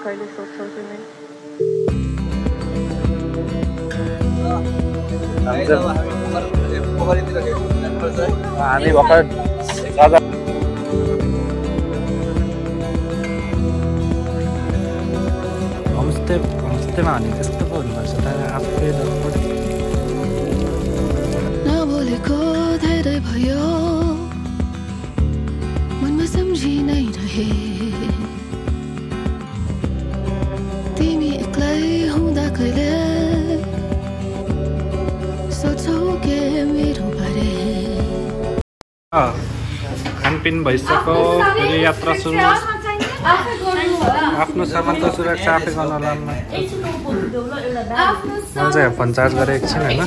कहिले सोध्छौ तिमी हामी भर्खर होमस्टेमा भने त्यस्तो पो हुनुपर्छ तर आफै नबोलेको धेरै भयो मनमा सम्झि नै रहे तिमी एक्लै हुँदा कहिले सोच्छौ के मेरो बारे खानपिन भइसक्यो फेरि यात्रा सुरु आफ्नो सामान त सुरक्षा आफै गर्न होला मैले चाहिँ फोन चार्ज गरेको छु होइन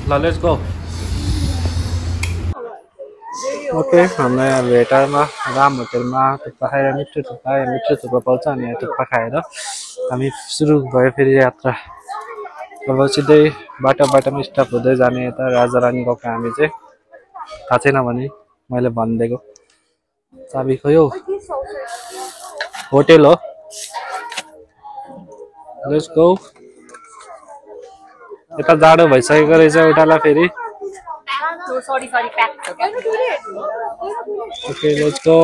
ल लेट्स गो ओके हाम्रो यहाँ भेटारमा राम होटेलमा थुक्पा खाएर मिठो थुक्पा पाउँछ अनि यहाँ थुक्पा खाएर हामी सुरु भयो फेरि यात्रा अब सिधै बाटोमा स्टप हुँदै जाने यता राजा रानी गएको हामी चाहिँ थाहा छैन भने मैले भनिदिएको चाबी खोयो होटेल हो लेट्स गो यता जाडो भइसकेको रहेछ उतालाई फेरि okay let's go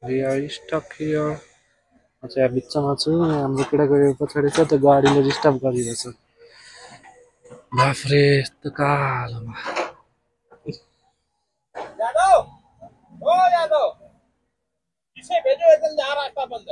We are stuck here. अच्छा यहाँ बिचमा छु हाम्रो केटाकेटी पछाडि छ त्यो गाडीले डिस्टर्ब गरिरहेछ बाफ्रे यस्तो कालोमा यादव इसे भेजो एकदम जा रास्ता बंद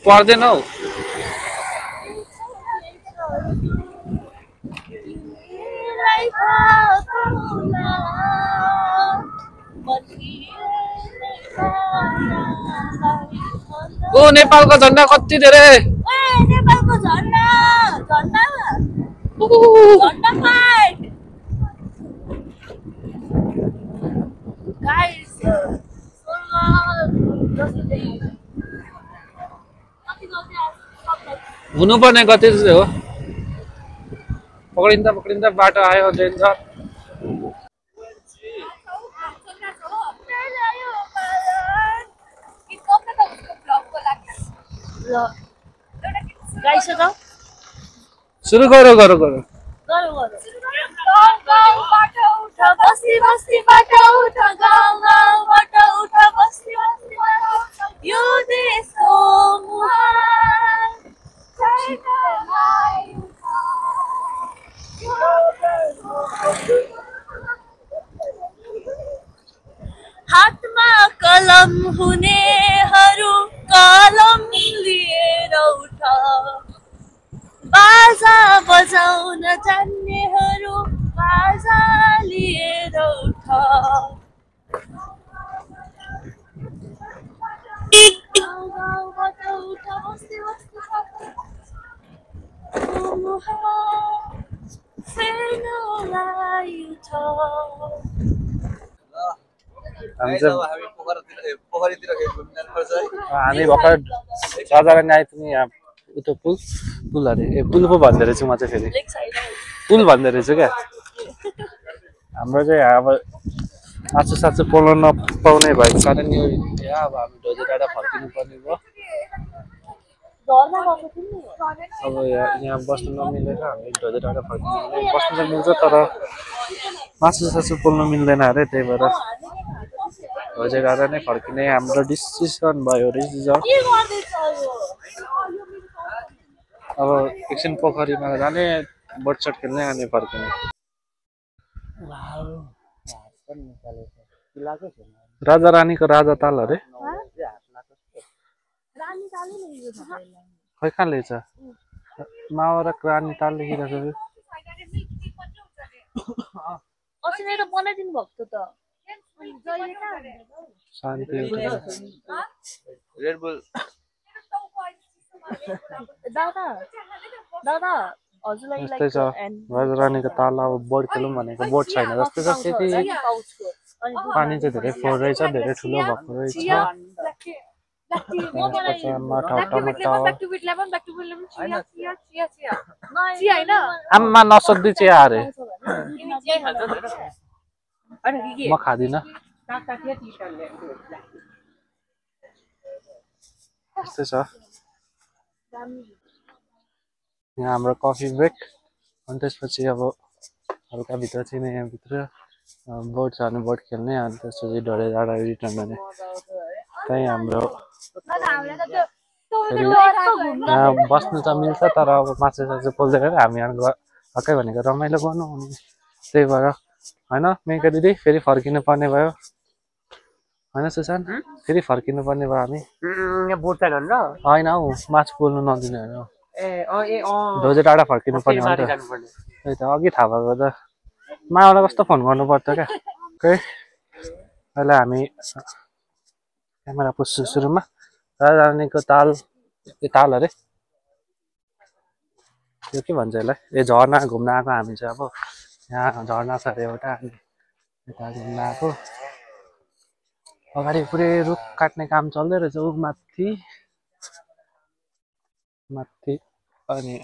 पर्दैन हौ ओ नेपालको झन्डा कति धेरै नेपालको झन्डा झन्डा झन्डा फाइट गाइस हुनुपर्ने कति चाहिँ हो पक्रिँदा बाटो आयो डेन्जर सुरु गरौ बस्ती बस्तीबाट उठ गाउँ गाउँबाट उठ बस्ती बस्तीबाट यो देशको मुहान छैनलाई हातमा कलम हुनेहरू कलम लिएर उठ बाजा बजाउन जान्नेहरू बाजा लिएर उठ गाउँबाट उठ बस्ती बस्तीबाट फेर्नलाई उठ हामी भर्खर राजारानी आइपुग्ने यहाँ उतो पुल अरे ए पुल पो भन्दो रहेछु म चाहिँ फेरि पुल भन्दो रहेछु क्या हाम्रो चाहिँ अब आछु साँच्चै पोल्न नपाउने भएको कारण यो अब हामी ढोजे डाँडा फर्किनु पर्ने भयो अब यहाँ बस्नु नमिलेर हामी ढोजे डाँडा फर्किनु बस्नु त मिल्छ तर मासु सासु पोल्नु मिल्दैन अरे त्यही भएर ढोजे डाँडा नै फर्किने हाम्रो डिसिसन भयो अब एकछिन पोखरीमा जाने बोटसट खेल्ने अनि फर्किने राजा रानीको राजा ताल अरे खै कहाँ लेख्छ मावरा रानी ताल लेखिरहेको बनाइदिनु भएको त शान्ति दादा हजुरलाई यस्तै छ राजा रानीको ताल अब बोट खेलौँ भनेको बोट छैन जस्तै छ त्यति पानी चाहिँ धेरै फोहोर रहेछ धेरै ठुलो भएको रहेछ आम्मा नसक्दै चिया अरे म खाँदिनँ यस्तै छ यहाँ हाम्रो कफी ब्रेक अनि त्यसपछि अब हल्का भित्र चाहिँ यहाँभित्र बोट छ भने बोट खेल्ने अनि त्यसपछि ढोडे डाँडा रिटर्न गर्ने त्यही हाम्रो यहाँ बस्नु त मिल्छ तर अब मासु सासु पोल्दैन हामी यहाँ हक्कै भनेको रमाइलो गर्नु अनि त्यही भएर होइन मेका दिदी फेरि फर्किनु पर्ने भयो होइन सुशान्त फेरि फर्किनु पर्ने भयो हामी होइन हौ मासु पोल्नु नदिने होइन ढोजे टाढा फर्किनु पर्ने हो नि त त्यही त अघि थाहा भएको त मायालाई कस्तो फोन गर्नु पर्छ क्या ओके अहिले हामी क्यामेरा पुस्छु सुरुमा राजारानीको ताल ताल अरे यो के भन्छ यसलाई ए झर्ना घुम्न आएको हामी चाहिँ अब यहाँ झर्ना छ अरे एउटा अनि यता घुम्न आएको अगाडि पुरै रुख काट्ने काम चल्दै रहेछ ऊ माथि अनि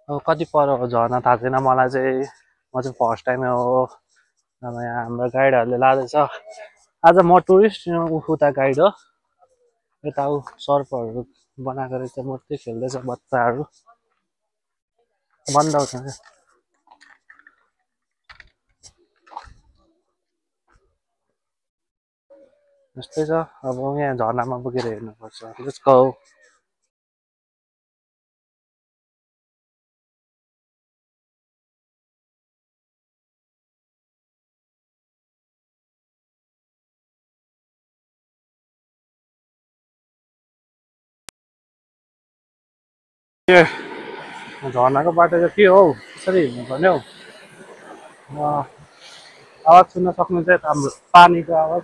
अब कति पर हो झर्ना थाहा छैन मलाई चाहिँ म चाहिँ फर्स्ट टाइमै हो अब यहाँ हाम्रो गाइडहरूले लाँदैछ आज म टुरिस्ट उता गाइड हो यता ऊ सर्पहरू बनाएको रहेछ मूर्ति खेल्दैछ बच्चाहरू बन्द आउँछ क्या यस्तै छ अब यहाँ झर्नामा पुगेर हेर्नुपर्छ लेट्स गो ए झर्नाको बाटो चाहिँ के हो कसरी हिँड्नुपर्ने हौ आवाज सुन्न सक्नुहुन्छ हाम्रो पानीको आवाज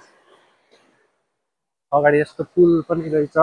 अगाडि यस्तो पुल पनि रहेछ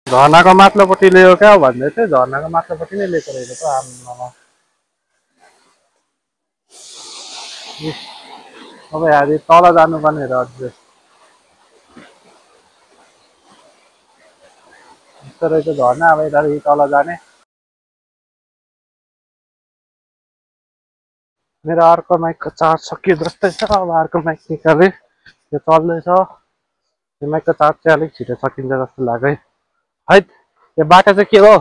झर्नाको माथिल्लोपट्टि लियो क्या भन्दै थियो झर्नाको माथिल्लोपट्टि नै लिएको रहेछ त आम्मामा अब यहाँ तल जानुपर्ने र अझै यस्तो रहेछ झर्ना अब यतादेखि तल जाने मेरो अर्को माइकको चार्ज सकियो जस्तै छ अब अर्को माइक निकालेँ यो चल्दैछ यो माइकको चार्ज चाहिँ अलिक छिटो सकिन्छ जस्तो लाग्यो है यो बाटो चाहिँ के हो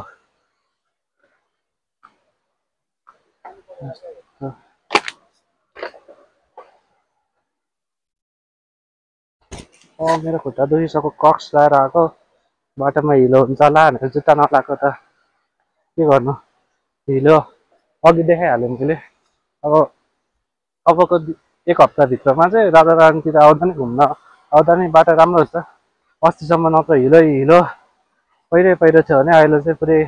मेरो खुट्टा दुखिसक्यो क्रक्स लगाएर आएको बाटोमा हिलो हुन्छ होला भनेर जुत्ता नलाएको त के गर्नु हिलो अघि देखाइहालेँ मैले अबको एक हप्ताभित्रमा चाहिँ राजा रानीतिर आउँदा नि घुम्न आउँदा नि बाटो राम्रो हुन्छ अस्तिसम्म न त हिलो पहिरो थियो भने अहिले चाहिँ पुरै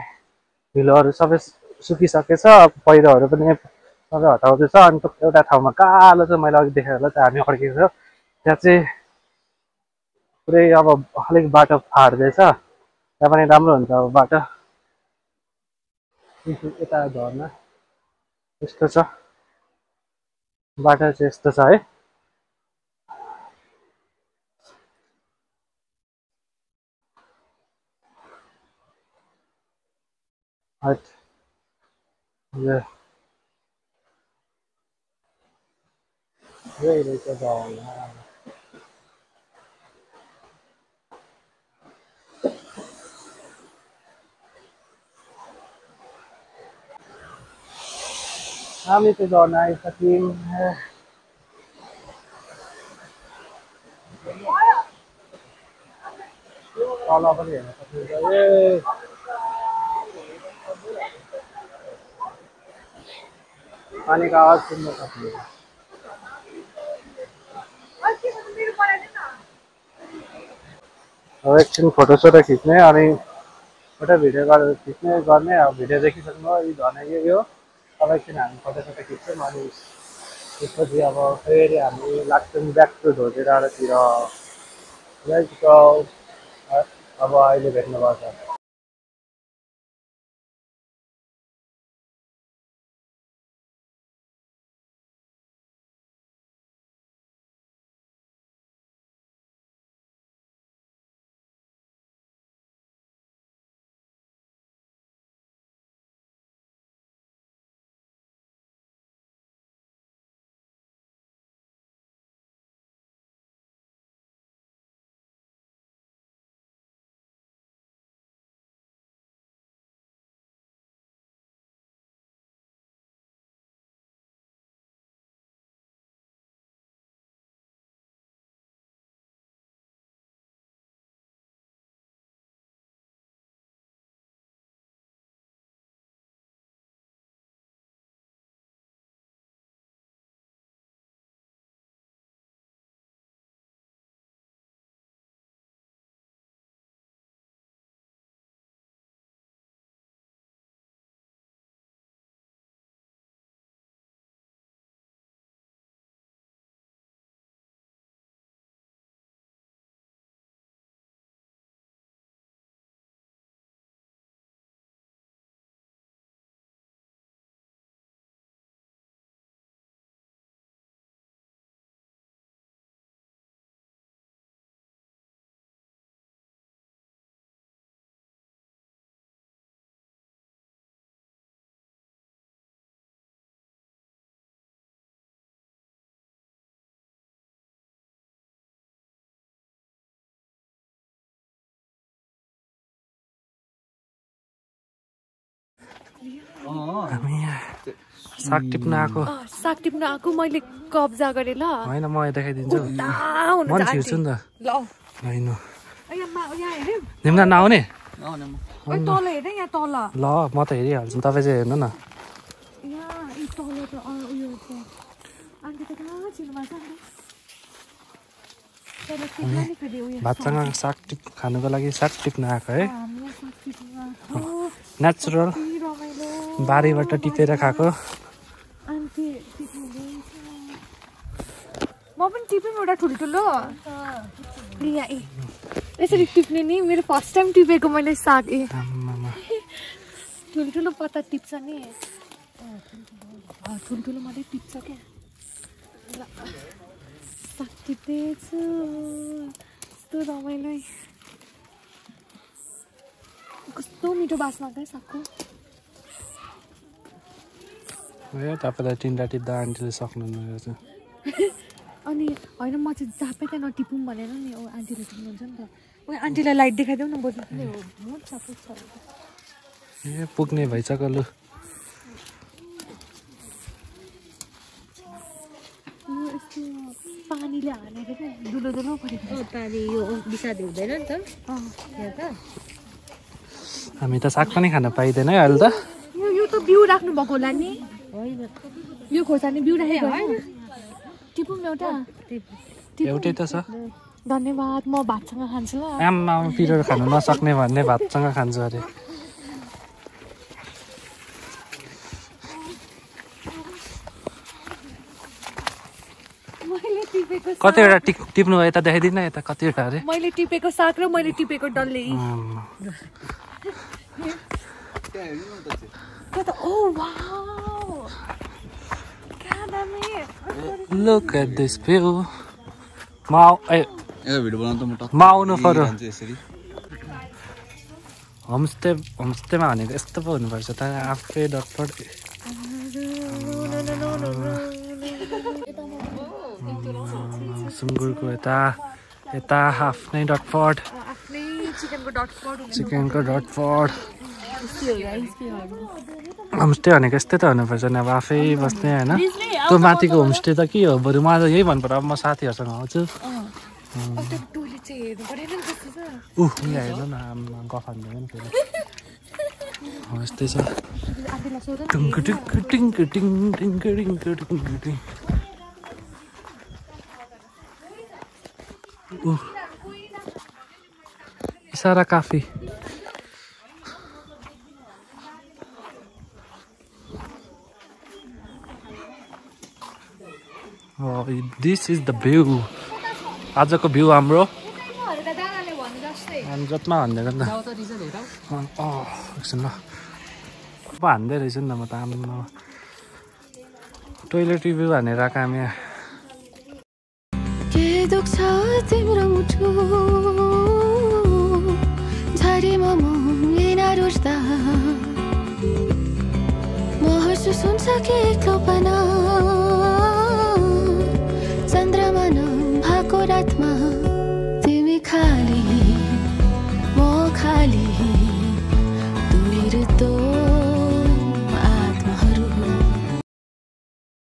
हिलोहरू सबै सुकिसकेछ पहिरोहरू पनि सबै हटाउँदैछ अनि एउटा ठाउँमा कालो चाहिँ मैले अघि देखाएँ होला त्यहाँ हामी अड्केको छ त्यहाँ चाहिँ पुरै अब अलिक बाटो फाट्दैछ त्यहाँ पनि राम्रो हुन्छ अब बाटो यता झर्ना यस्तो छ बाटो चाहिँ यस्तो छ है यही रहेछ झर्ना हामी चाहिँ झर्ना आइसक्यौँ तल पनि हेर्न सक्नुहुन्छ ए पानीको आवाज सुन्न सक्नुहुन्छ अब एकछिन फोटोसोटो खिच्ने अनि फोटो भिडियो गरेर खिच्ने गर्ने अब भिडियो देखिसक्नु यो झर्ना यो अब एकछिन हामी फोटोसोटो खिच्छौँ अनि त्यसपछि अब फेरि हामी लाग्छौँ ब्याक टु धोतेडाँडातिर अब अहिले भेट्नुपर्छ हामी साग टिप्न आएको साग टिप्न आएको मैले कब्जा गरेँ ल होइन म देखाइदिन्छु म छिर्छु नि त ल होइन यहाँ हेर्यो तिमीलाई नआउने तल हेर यहाँ तल ल म त हेरिहाल्छु तपाईँ चाहिँ हेर्नु न यहाँ तल त उयो आन्टी त कहाँ चिन्नु भएको भातसँग साग टिप खानुको लागि साग टिप्न आएको है नेचुरल बारीबाट टिपेर खाएको म पनि टिपेँ एउटा ठुल्ठुलो यसरी टिप्ने नि मेरो फर्स्ट टाइम टिपेको मैले साग ठुल्ठुलो पत्ता टिप्छ नि ठुल्ठुलो मात्रै टिप्छ क्या साग टिपेछु कस्तो रमाइलो कस्तो मिठो बास्ना क्या सागको ए तपाईँलाई तिनवटा टिप्दा आन्टीले सक्नुहुन्न रहेछ अनि होइन म चाहिँ जहाँ पनि त्यहाँ नटिपौँ भनेर नि आन्टीले टिप्नुहुन्छ नि त आन्टीलाई लाइट देखाइदेऊ न बोल्नु ए पुग्ने भइसक्यो लु पानीले हालेर क्या दुलो दुलो परेको पानी यो बिसादी हुँदैन नि त हामी त साग पनि खान पाइँदैन है अहिले त यो त बिउ राख्नु भएको होला नि यो खोर्सानी बिउ राखेको होइन टिपौँ एउटा एउटै त छ धन्यवाद म भातसँग खान्छु ल आमा पिरो खानु नसक्ने भन्ने भातसँग खान्छु अरे कतिवटा टिप्नु यता देखाइदिनु यता कतिवटा अरे मैले टिपेको साग र मैले टिपेको डल्ले Look at this view. म आउनु पर्यो होमस्टेमा भनेको यस्तो पो हुनुपर्छ त आफै डटपट सुँगुरको यता आफ्नै डटपट चिकनको डटपट होमस्टे भनेको यस्तै त हुनुपर्छ नि अब आफै बस्ने होइन त्यो माथिको होमस्टे त के हो बरु मलाई यही मन पर्यो अब म साथीहरूसँग आउँछु हेर्नु न गफ हान्दैन फेरि यस्तै छ इसारा काफी दिस इज द भ्यू आजको भ्यू हाम्रो जतमा हान्दैन नि त एकछिन ल अब हान्दै रहेछ नि त म त आम्मा टोइलेट रिभ्यू हानेर आएको हामी के दुख्छ तिम्रो मुटु झरीमा म लिन रुच्दा महसुस हुन्छ कि एक्लोपना चन्द्रमा नभएको रातमा तिमी खाली म खाली